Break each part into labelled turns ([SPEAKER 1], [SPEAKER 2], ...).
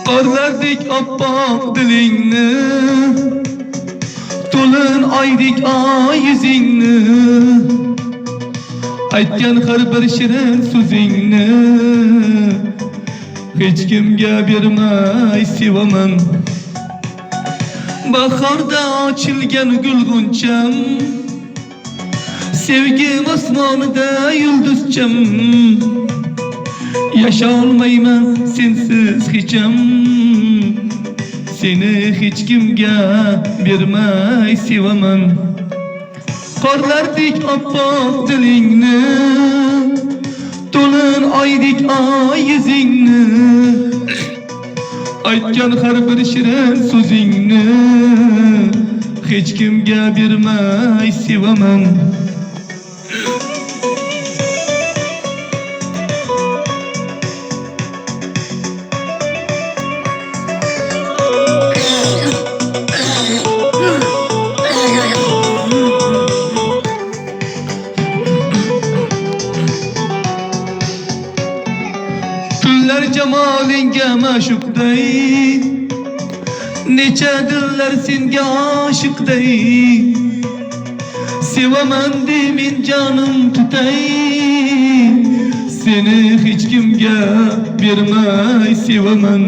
[SPEAKER 1] Qorlardek oppoq dilingni, to'lin oydek oy yuzingni, aytgan har bir shirin so'zingni hech kimga bermay sevaman. Bahorda ochilgan gulg'uncham, sevgim osmonida yulduzcham. Yaşolmayman sensiz hecham, seni hech kimga bermay sevaman. Qorlardek oppoq dilingni, to'lin oydek oy yuzingni, aytgan har bir shirin so'zingni hech kimga bermay sevaman. Tunlar jamolinga ma'shuqday, necha dillar senga oshiqday. Sevaman de men jonim tutay, seni hech kimga bermay sevaman.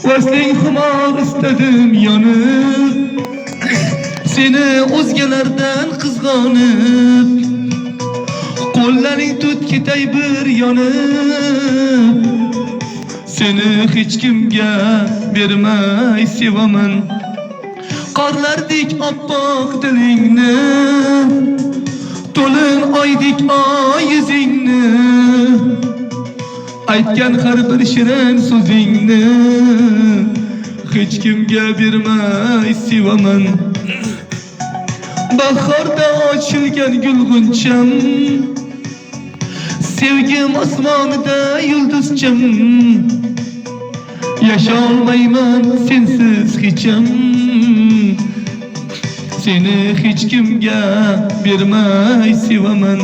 [SPEAKER 1] Vasling xumor istadim yonib, seni o'zgalardan qizg'onib. Qo'llaring tut ketay bir yonib, seni hech kimga bermay sevaman. Qorlardek oppoq dilingni, to'lin oydek oy yuzingni, aytgan har bir shirin so'zingni hech kimga bermay sevaman. Bahorda ochilgan gulg'uncham, sevgim osmonida yulduzcham. Yaşolmayman sensiz hecham, seni hech kimga bermay sevaman.